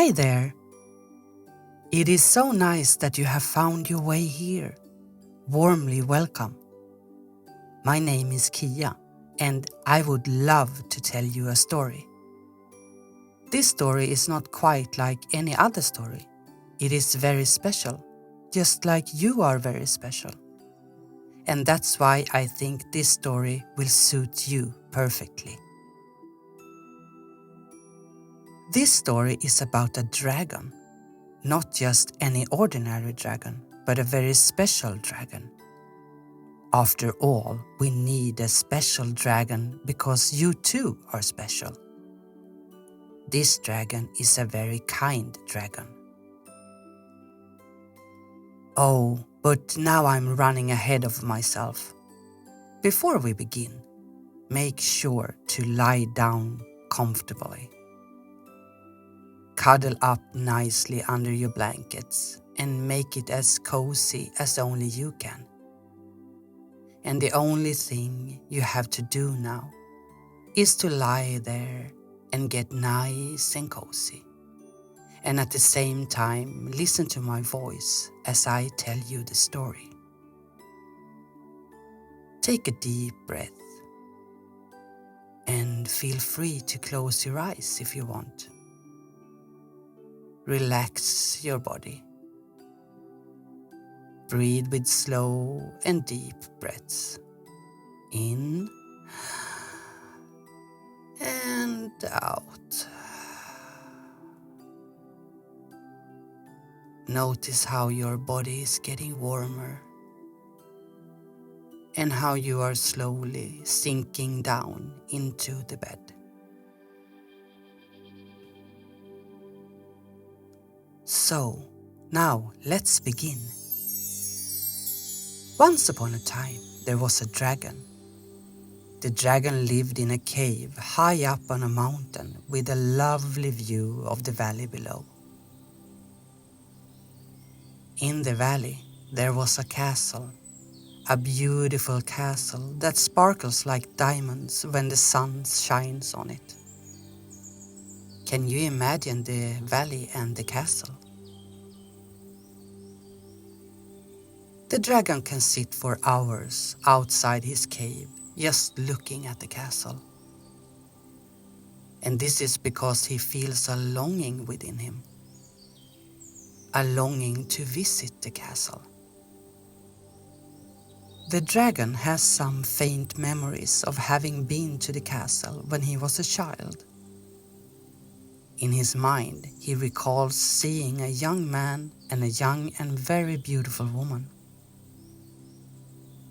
Hi there! It is so nice that you have found your way here. Warmly welcome. My name is Kia, and I would love to tell you a story. This story is not quite like any other story. It is very special, just like you are very special. And that's why I think this story will suit you perfectly. This story is about a dragon. Not just any ordinary dragon, but a very special dragon. After all, we need a special dragon because you too are special. This dragon is a very kind dragon. Oh, but now I'm running ahead of myself. Before we begin, make sure to lie down comfortably. Cuddle up nicely under your blankets and make it as cozy as only you can. And the only thing you have to do now is to lie there and get nice and cozy. And at the same time, listen to my voice as I tell you the story. Take a deep breath and feel free to close your eyes if you want. Relax your body. Breathe with slow and deep breaths. In and out. Notice how your body is getting warmer and how you are slowly sinking down into the bed. So, now let's begin. Once upon a time, there was a dragon. The dragon lived in a cave high up on a mountain with a lovely view of the valley below. In the valley, there was a castle, a beautiful castle that sparkles like diamonds when the sun shines on it. Can you imagine the valley and the castle? The dragon can sit for hours outside his cave just looking at the castle. And this is because he feels a longing within him. A longing to visit the castle. The dragon has some faint memories of having been to the castle when he was a child. In his mind, he recalls seeing a young man and a young and very beautiful woman.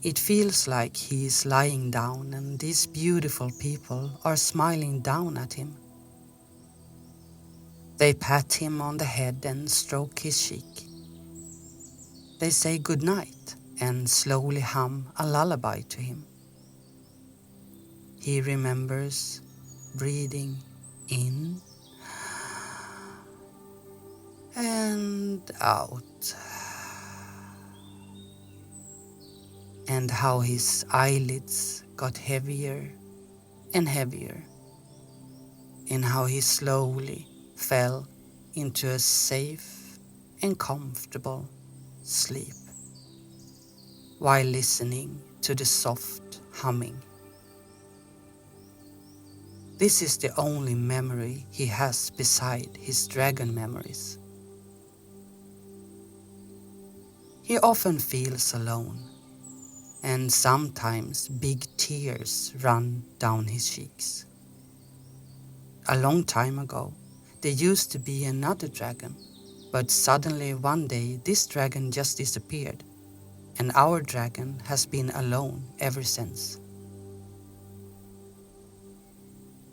It feels like he is lying down and these beautiful people are smiling down at him. They pat him on the head and stroke his cheek. They say good night and slowly hum a lullaby to him. He remembers breathing in and out, and how his eyelids got heavier and heavier, and how he slowly fell into a safe and comfortable sleep while listening to the soft humming. This is the only memory he has beside his dragon memories. He often feels alone, and sometimes big tears run down his cheeks. A long time ago, there used to be another dragon, but suddenly one day this dragon just disappeared, and our dragon has been alone ever since.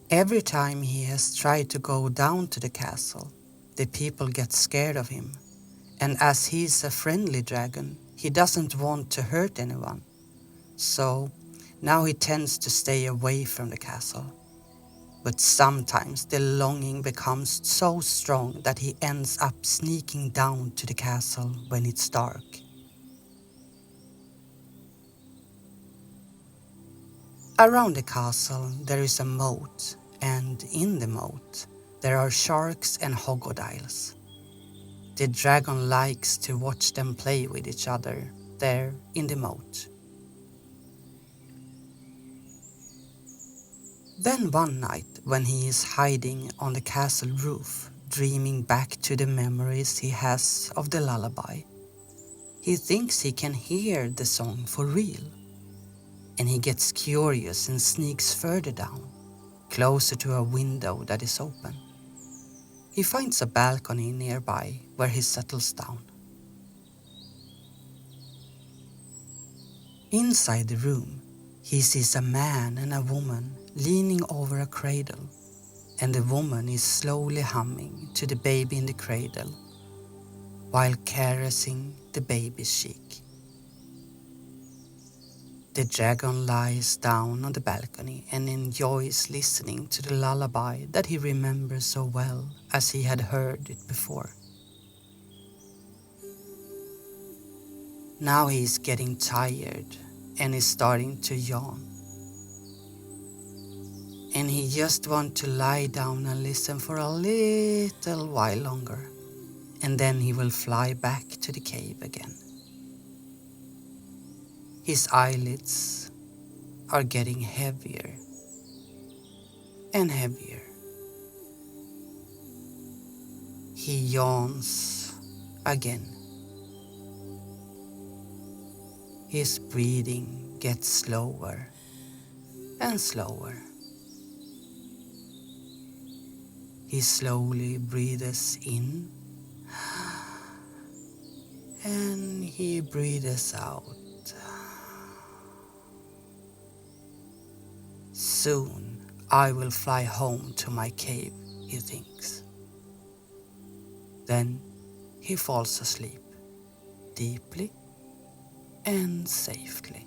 Every time he has tried to go down to the castle, the people get scared of him, and as he's a friendly dragon, he doesn't want to hurt anyone. So now he tends to stay away from the castle. But sometimes the longing becomes so strong that he ends up sneaking down to the castle when it's dark. Around the castle there is a moat, and in the moat There are sharks and hogodiles. The dragon likes to watch them play with each other there in the moat. Then one night, when he is hiding on the castle roof, dreaming back to the memories he has of the lullaby, he thinks he can hear the song for real. And he gets curious and sneaks further down, closer to a window that is open. He finds a balcony nearby where he settles down. Inside the room, he sees a man and a woman leaning over a cradle, and the woman is slowly humming to the baby in the cradle while caressing the baby's cheek. The dragon lies down on the balcony and enjoys listening to the lullaby that he remembers so well as he had heard it before. Now he is getting tired and is starting to yawn. And he just wants to lie down and listen for a little while longer, and then he will fly back to the cave again. His eyelids are getting heavier and heavier. He yawns again. His breathing gets slower and slower. He slowly breathes in and he breathes out. Soon I will fly home to my cave, he thinks. Then he falls asleep, deeply and safely.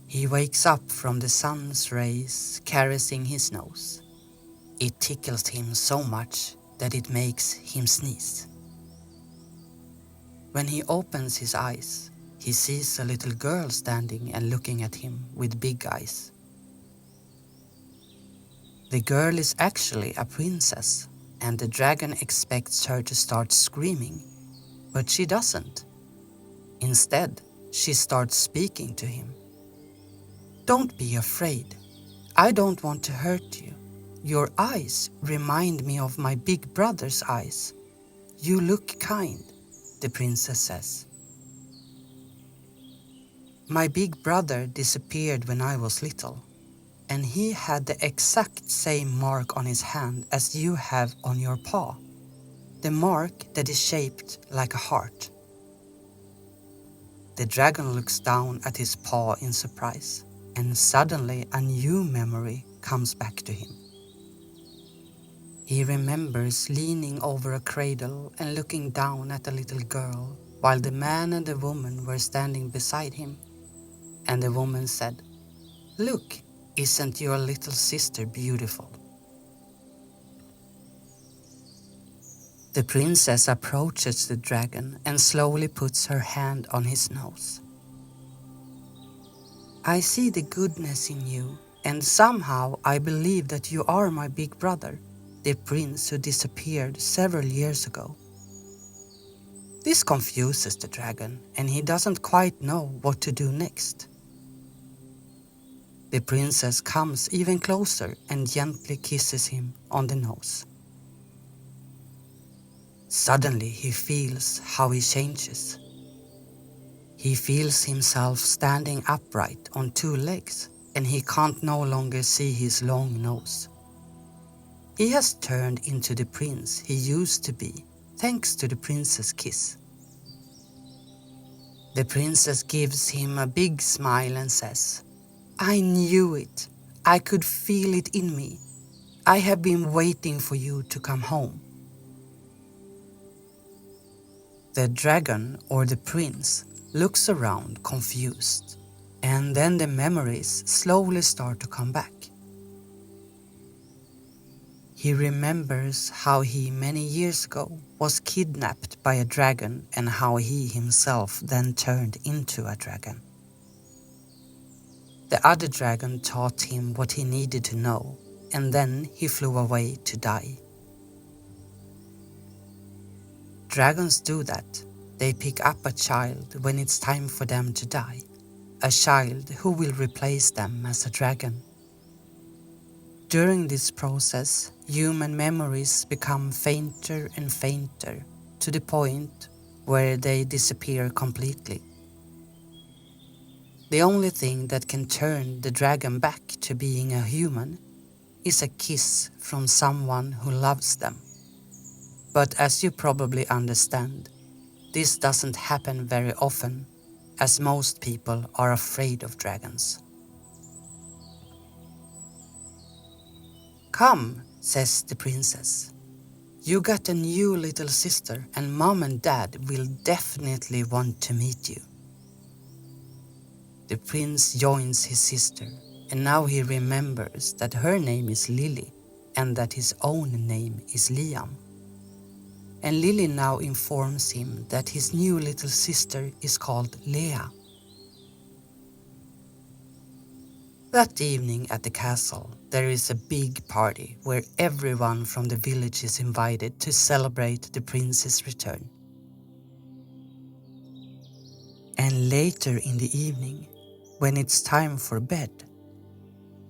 He wakes up from the sun's rays, caressing his nose. It tickles him so much that it makes him sneeze. When he opens his eyes, he sees a little girl standing and looking at him with big eyes. The girl is actually a princess, and the dragon expects her to start screaming, but she doesn't. Instead, she starts speaking to him. "Don't be afraid. I don't want to hurt you. Your eyes remind me of my big brother's eyes. You look kind," the princess says. "My big brother disappeared when I was little, and he had the exact same mark on his hand as you have on your paw, the mark that is shaped like a heart." The dragon looks down at his paw in surprise, and suddenly a new memory comes back to him. He remembers leaning over a cradle and looking down at a little girl while the man and the woman were standing beside him. And the woman said, "Look, isn't your little sister beautiful?" The princess approaches the dragon and slowly puts her hand on his nose. "I see the goodness in you, and somehow I believe that you are my big brother, the prince who disappeared several years ago." This confuses the dragon, and he doesn't quite know what to do next. The princess comes even closer and gently kisses him on the nose. Suddenly he feels how he changes. He feels himself standing upright on two legs, and he can't no longer see his long nose. He has turned into the prince he used to be, thanks to the princess' kiss. The princess gives him a big smile and says, "I knew it. I could feel it in me. I have been waiting for you to come home." The dragon, or the prince, looks around confused, and then the memories slowly start to come back. He remembers how he many years ago was kidnapped by a dragon and how he himself then turned into a dragon. The other dragon taught him what he needed to know, and then he flew away to die. Dragons do that. They pick up a child when it's time for them to die, a child who will replace them as a dragon. During this process, human memories become fainter and fainter to the point where they disappear completely. The only thing that can turn the dragon back to being a human is a kiss from someone who loves them. But as you probably understand, this doesn't happen very often, as most people are afraid of dragons. "Come," says the princess. "You got a new little sister, and Mom and Dad will definitely want to meet you." The prince joins his sister, and now he remembers that her name is Lily and that his own name is Liam. And Lily now informs him that his new little sister is called Lea. That evening at the castle, there is a big party where everyone from the village is invited to celebrate the prince's return. And later in the evening, when it's time for bed,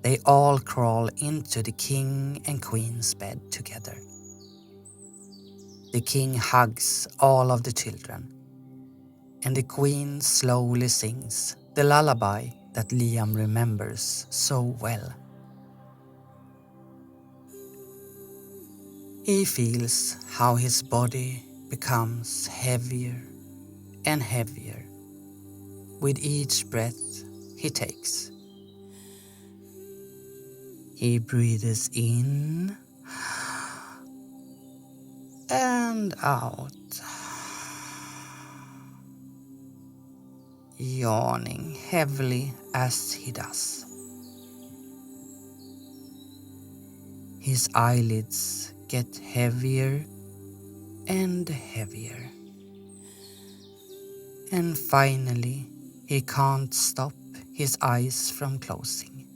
they all crawl into the king and queen's bed together. The king hugs all of the children, and the queen slowly sings the lullaby that Liam remembers so well. He feels how his body becomes heavier and heavier with each breath he takes. He breathes in and out, yawning heavily as he does. His eyelids get heavier and heavier. And finally, he can't stop his eyes from closing.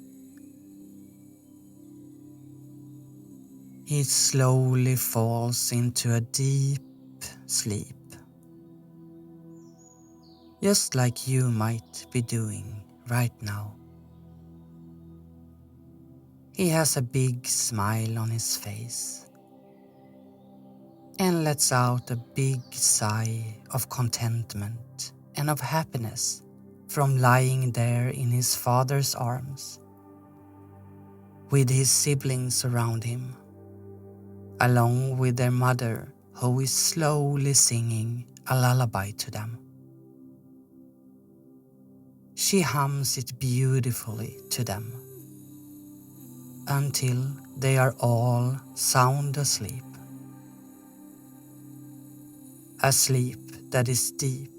He slowly falls into a deep sleep, just like you might be doing right now. He has a big smile on his face and lets out a big sigh of contentment and of happiness from lying there in his father's arms, with his siblings around him, along with their mother, who is slowly singing a lullaby to them. She hums it beautifully to them until they are all sound asleep. A sleep that is deep.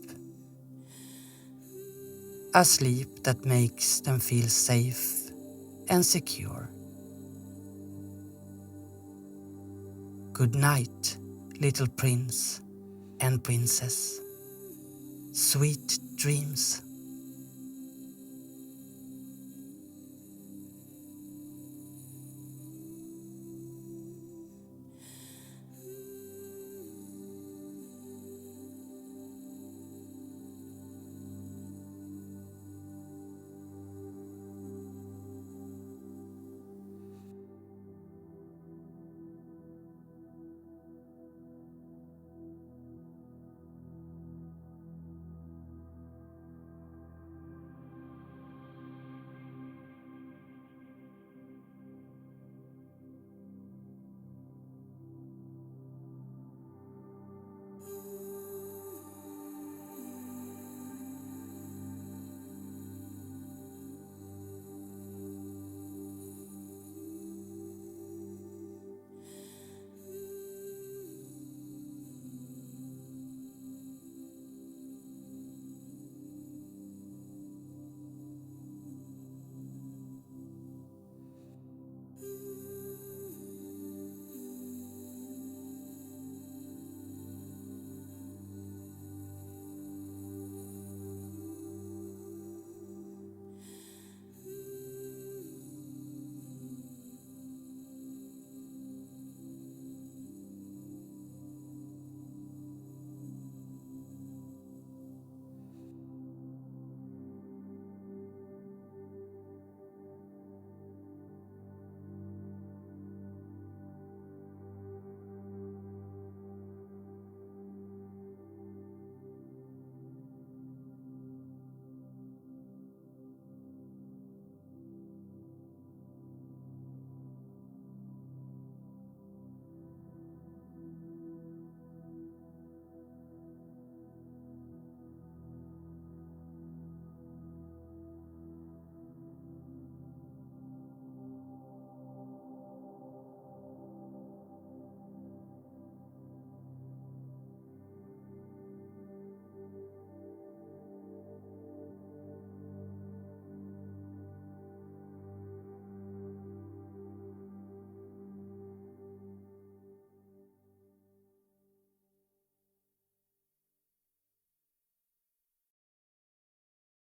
A sleep that makes them feel safe and secure. Good night, little prince and princess. Sweet dreams.